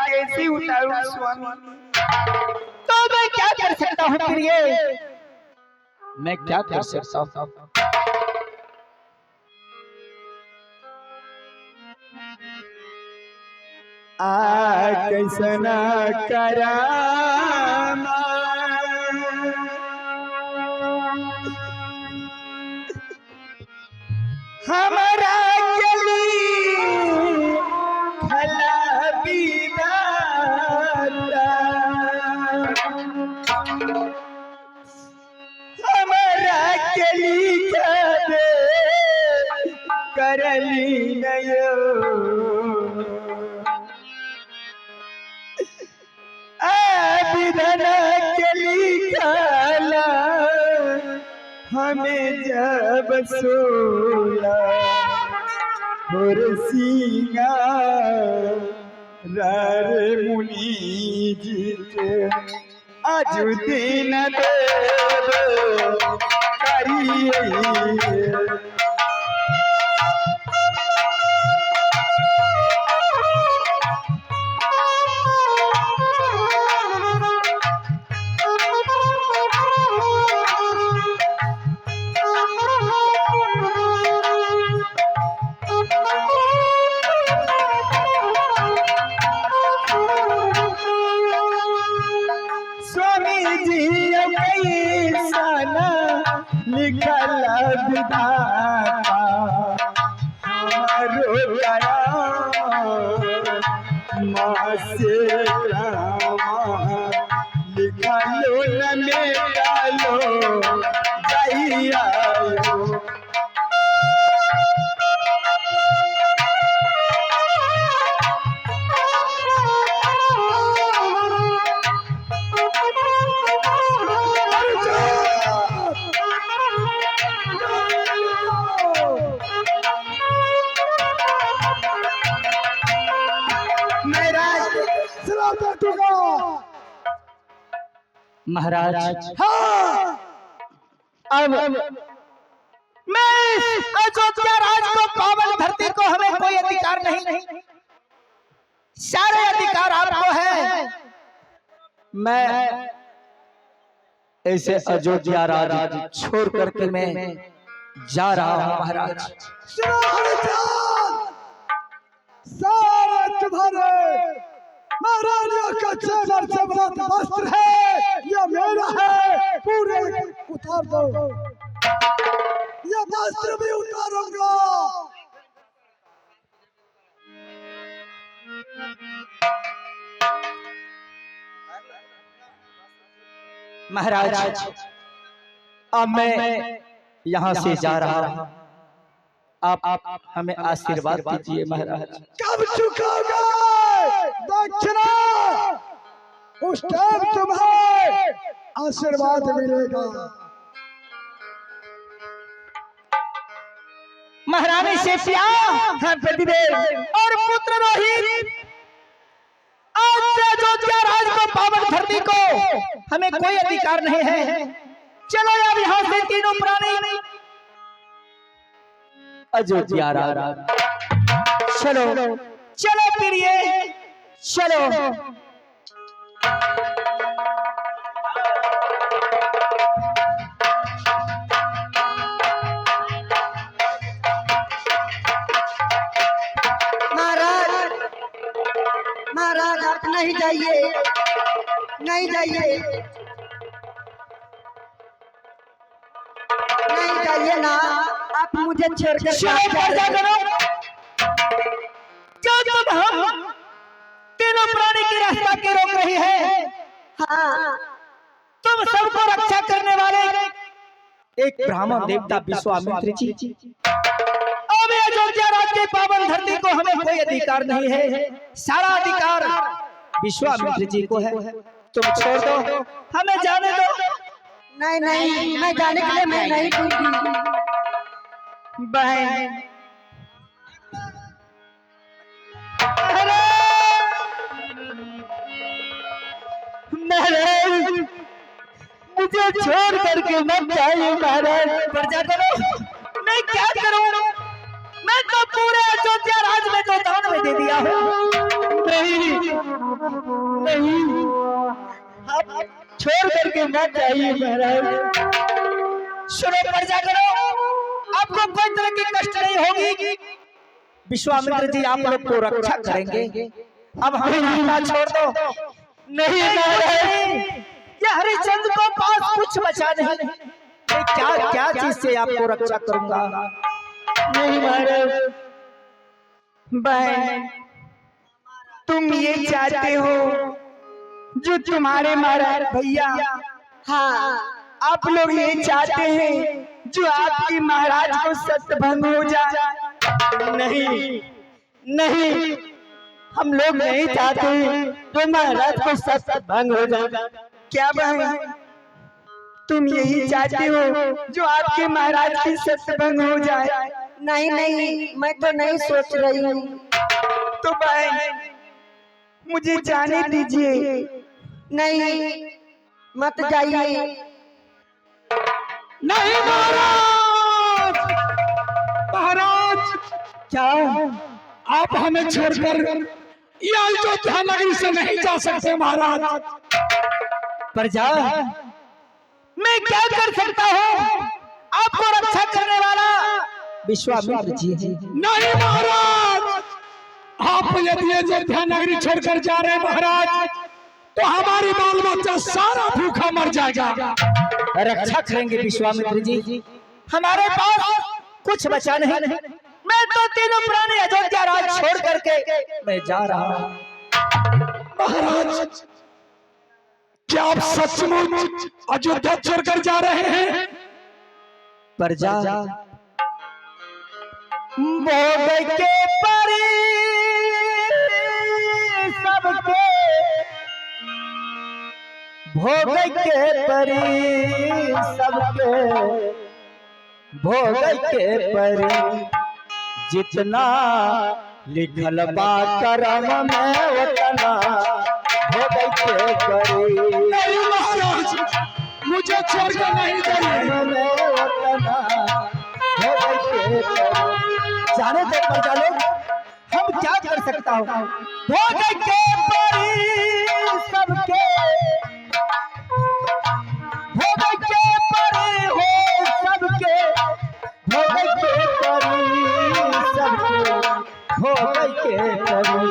कैसे उतारूं स्वामी? तो मैं क्या कर सकता हूँ प्रिय? मैं क्या कर सकता हूँ? कैसना करामा हमारा गली खला बिदाता हमारा गली कदे करली नयो विधना गली काला हमें जब सोला और सिंगार मुनि जीते आजु दिन देव करिए लिखल विधाता हमारो दया माँ से रामा लिखलो न मेटालो जइया महाराज। हाँ अब मैं अयोध्या राज को पावन धरती को हमें कोई अधिकार नहीं, सारे अधिकार आपको है। मैं ऐसे अयोध्या राज छोड़ करके मैं जा रहा हूँ महाराज। सारे तुम्हारे महाराजा का चेवर चेवरात वस्त्र है, ये मेरा है, पूरे उतार दो। ये वस्त्र भी उतारूंगा। महाराज अब मैं यहाँ से जा रहा हूँ, आप हमें आशीर्वाद दीजिए महाराज। कब चुकाओगे दक्षिणा? उस टाइम तुम्हें आशीर्वाद मिलेगा। महारानी शेषिया प्रतिदेव और पुत्र रोहित आज से अयोध्या राज को पावन धरती को हमें कोई अधिकार नहीं है। चलो अब यहाँ से तीनों प्राणी अयोध्या राज। चलो चलो प्रिय चलो। महाराज आप नहीं जाइए, नहीं जाइए, नहीं जाइए ना, आप मुझे छोड़कर तीनों प्राणी की रास्ता के रोक रही है। हाँ, तुम सबको रक्षा करने वाले एक ब्राह्मण देवता विश्वामित्र जी। अब अयोध्या राज के पावन धरती को हमें कोई अधिकार नहीं है, सारा अधिकार विश्वामित्र जी को है। तुम छोड़ दो, हमें जाने दो। नहीं नहीं, मैं जाने के लिए मैं नहीं दूंगी। बहन मुझे छोड़ करके मत जाइए महाराज। प्रजा करो, मैं क्या करूं? मैं तो पूरे अयोध्या राज में तो दान में दे दिया हूँ। नहीं नहीं, आप छोड़ करके मत जाइए महाराज। सुनो प्रजा करो, आपको कोई तरह की कष्ट नहीं होगी। विश्वामित्र जी आप लोग को रक्षा करेंगे। अब हमें रास्ता छोड़ दो। नहीं महाराज, ये हरिश्चंद्र को पास कुछ बचा नहीं। मैं क्या क्या चीज से आपको रक्षा करूंगा। नहीं महाराज, बहन तुम ये चाहते हो जो तुम्हारे महाराज भैया, हाँ आप लोग ये चाहते हैं जो आपके महाराज को सत्य भंग हो जाए। नहीं नहीं, हम लोग नहीं चाहते जो महाराज को सत्य भंग हो जाए। क्या बहन तुम यही चाहते हो जो आपके महाराज की सत्य भंग हो जाए? नहीं नहीं, मैं तो नहीं सोच रही हूँ। तो बहन मुझे जाने दीजिए। नहीं मत जाइए। नहीं महाराज, महाराज क्या आप हमें छोड़कर ये अयोध्या नगरी से नहीं जा सकते महाराज? प्रजा मैं क्या कर सकता हूँ? आपको रक्षा करने वाला विश्वामित्र जी। नहीं महाराज, आप यदि अयोध्या नगरी छोड़कर जा रहे हैं महाराज, तो हमारी बाल बच्चा सारा भूखा मर जाएगा। रक्षा करेंगे विश्वामित्र जी, हमारे पास कुछ बचा नहीं। मैं तो तीनों प्राणी अयोध्या राज छोड़ करके मैं जा रहा हूँ। महाराज क्या आप सचमुच अयोध्या छोड़कर जा रहे हैं? प्रजा भोग के परी सबके, भोग के परी सबके, भोग के परी जितना लिखल बा करम में उतना भोग के परी। नहीं महाराज, मुझे छोड़कर नहीं जाइए। जाने दो प्रजा लोग, हम क्या कर सकता हूँ। भोग के परी सबके, भोग के परी हो सबके, भोग के परी सबके, भोग के परी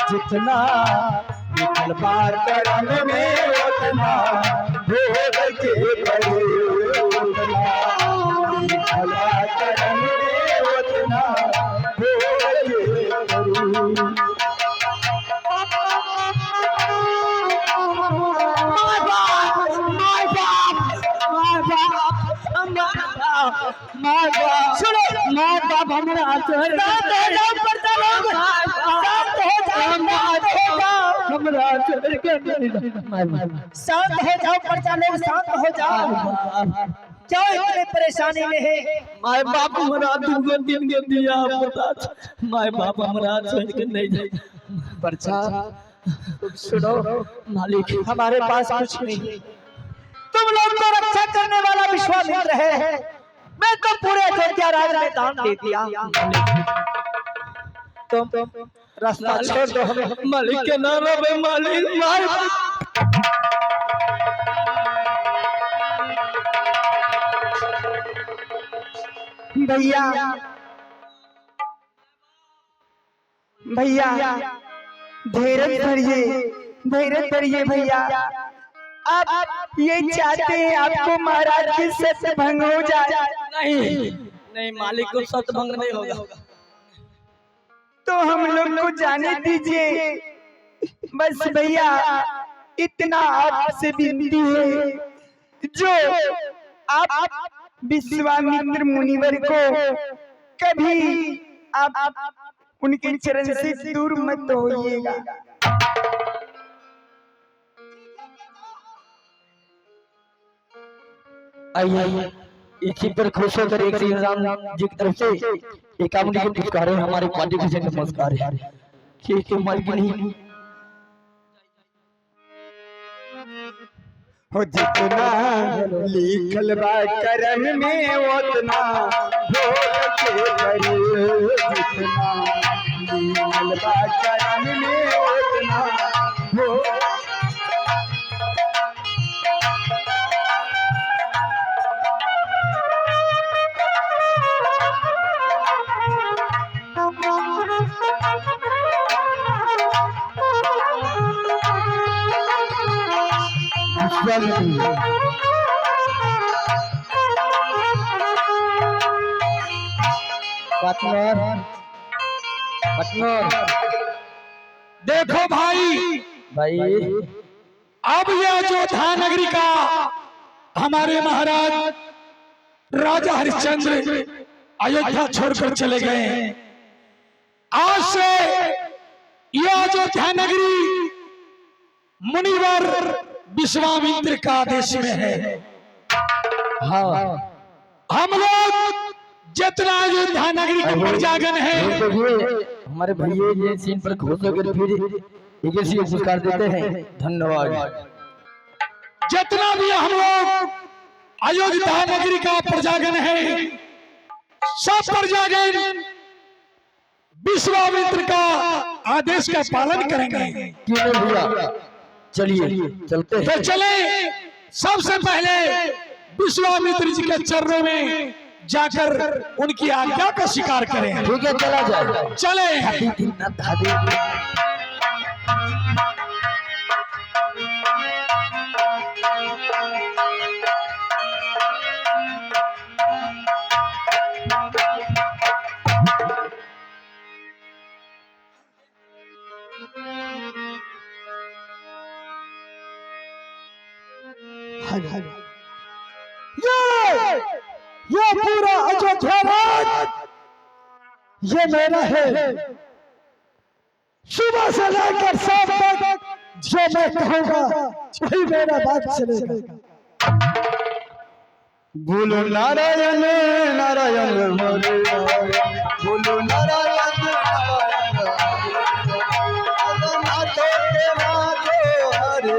जितना निकल बार करम में उतना भोग के परी, उतना निकल बार करम में उतना भोग के परी। शांत हो जाओ प्रजा लोग, शांत हो जाओ। क्यों इतने परेशानी में है? माय बाप हमरा दुगो दिन के दिया बता, माय बाप हमरा छोड़ के नहीं जाए। प्रजा सुनो, मालिक हमारे पास कुछ नहीं। तुम लोग को रक्षा करने वाला विश्वामित्र है। मैं तो पूरे अयोध्या राज में दान दे दिया। तुम रास्ता छोड़ दो हमें। मालिक के नाम है मालिक। भैया भैया धैर्य धरिए, धैर्य धरिए भैया। आप ये चाहते हैं आपको महाराज की सत्य भंग हो जाए? नहीं नहीं, मालिक को सत्य भंग नहीं होगा। तो हम लोग को जाने दीजिए बस भैया। इतना आपसे विनती है, जो आप विश्वामित्र मुनिवर को कभी आप उनके चरण से दूर मत होइएगा। आइए इसी पर खुश होकर एक श्री राम जी की तरफ से एकावन को पुरस्कार है। हमारे पार्टी को नमस्कार है। ठीक है मालिक। हो जितना लिखल बा करम में उतना भोग के परी, जितना लिखल बा करम में उतना पार्टनर पार्टनर देखो भाई, भाई अब ये अयोध्या नगरी का हमारे महाराज राजा हरिश्चंद्र अयोध्या छोड़कर चले गए हैं। आज से ये अयोध्या नगरी मुनिवर विश्वामित्र का आदेश में है। हाँ हम लोग जितना अयोध्या नगरी के प्रजागण है, हमारे भैया ये सीन पर खुश होकर फिर एक ऐसी पुरस्कार देते हैं। धन्यवाद। जितना भी हम लोग अयोध्या नगरी का प्रजागण है, सब प्रजागण विश्वामित्र का आदेश का पालन करेंगे। क्यों नहीं भैया, चलिए चलते हैं। तो चले, सबसे पहले विश्वामित्र जी के चरणों में जाकर उनकी आज्ञा का स्वीकार करें। ठीक है, चला जाए। चले। ये पूरा अयोध्या राज ये मेरा है। सुबह से लेकर शाम तक जो मैं कहूँगा वही मेरा बात चलेगा। बोलो नारायण नारायण हरे बोलो नारायण हरे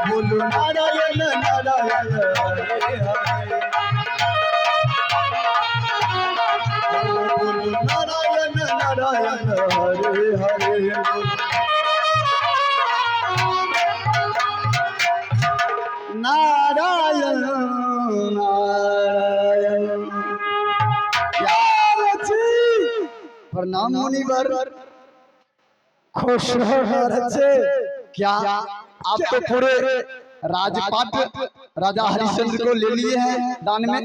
बोलो नारायण नारायण हरे बोलो नारायण नारायण हरे हरे नारायण नारायण। प्रणाम मुनिवर। खुश हो महाराज जी। क्या आप तो पूरे राजपाट राजा हरिश्चंद्र को ले लिए हैं दान में?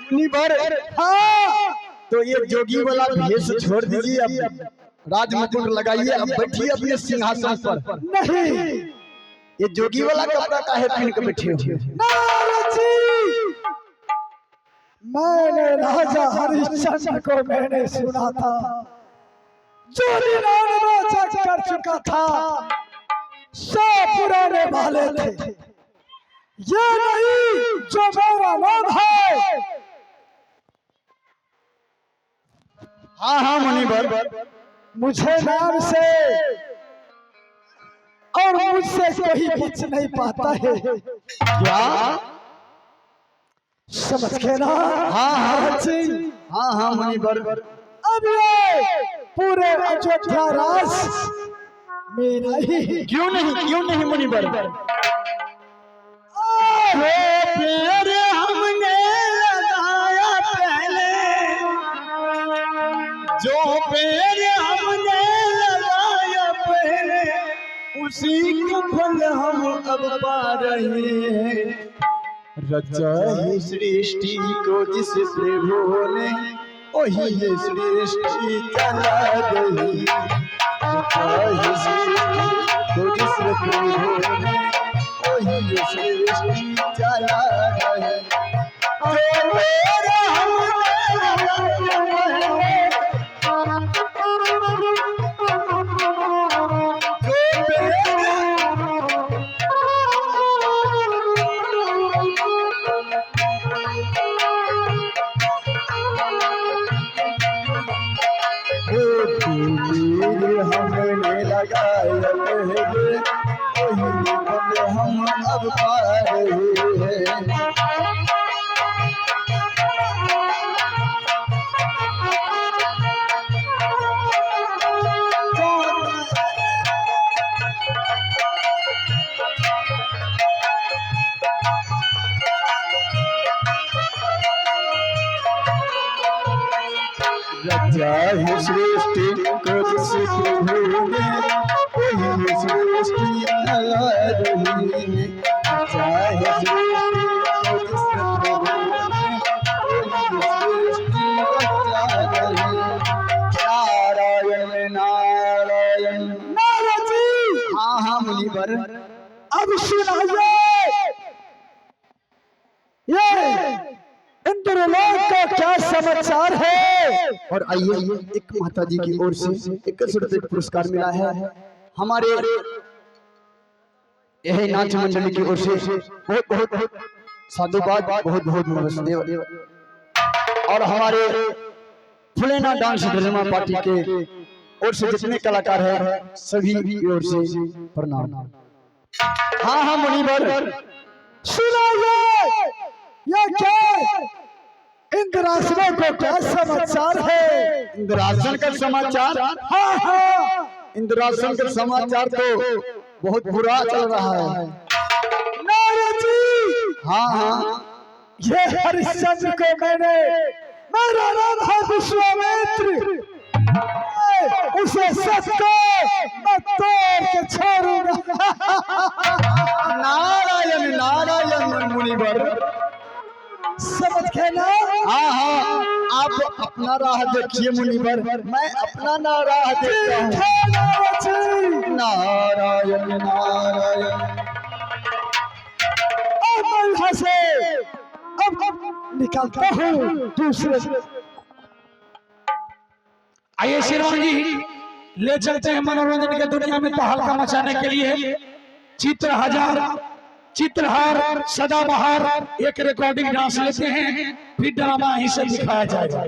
मुनिवर, हाँ तो ये जोगी वाला भेष छोड़ दीजिए, अब राजमुकुट लगाइए, अब बैठिए अपने सिंहासन पर। नहीं, ये जोगी वाला कपड़ा काहे पहन के बैठे हो? महाराज जी, मैंने राजा हरिश्चंद्र को मैंने सुना था जो दिन कर चुका था, सब पुराने वाले थे। ये नहीं जो मेरा नाम है। हाँ हाँ मुनिवर, मुझे नाम से और मुझसे कोई बच नहीं पाता है। क्या समझ के ना? हाँ हाँ जी, हाँ हाँ मुनिवर। अब ये पूरे अयोध्या राज मेरा ही। क्यों नहीं मुनिवर? प्यार हमने लगाया पहले, जो पेड़ हमने लगाया पहले, उसी का फल हम अब पा रहे हैं। रचा ही सृष्टि को जिस प्रभु ने, वही ये सृष्टि चला गई। रचा ही सृष्टि को जिस प्रभु ने, वही ये सृष्टि चला गई। जो मेरा हमने लगाया पहले, हमने लगाया पहले, वही फल हम अब पा रहे हैं। रचा है सृष्टि को जिस प्रभु ने, वही सृष्टि चला रही है। रचा है सृष्टि को जिस प्रभु ने, वही सृष्टि चला रही है। नारायण नारायण नारद जी, हाँ हाँ मुनिवर, अब सुनाइए ये इंद्रलोक का क्या समाचार है। और आइए एक माता जी की ओर से 21 रुपए पुरस्कार मिला है हमारे यह नाच मंडली की ओर से। बहुत बहुत साधुवाद, बहुत बहुत नमस्ते। और हमारे फुलेना डांस ड्रामा पार्टी के ओर से जितने कलाकार हैं सभी की ओर से प्रणाम। हाँ हाँ मुनिवर, सुनाइए ये क्या इंद्रासनों को क्या समाचार है। इंद्रासन का समाचार, हाँ हाँ, इंद्रासन का समाचार तो बहुत बुरा चल रहा है। नारद जी, हाँ हाँ, ये हरिश्चंद्र को मेरा नाम है विश्वामित्र, उसे सबको मैं तोड़ के छोड़ूंगा। नारायण नारायण मुनिवर, समझ गए ना। हाँ हाँ, आप अपना राह देखिए मुनिवर, मैं अपना राह देखता हूँ। नारद जी, नारायण नारायण। अब मैं यहाँ से अब निकलता हूँ दूसरे। आइए शेरवान जी, ले चलते हैं मनोरंजन के दुनिया में तहलका मचाने के लिए। चित्रहार सदाबहार एक रिकॉर्डिंग डांस लेते हैं, फिर ड्रामा यहीं से दिखाया जाएगा।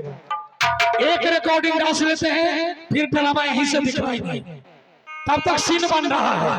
एक रिकॉर्डिंग डांस लेते हैं, फिर ड्रामा यहीं से दिखाई देगा। तब तक सीन बन रहा है।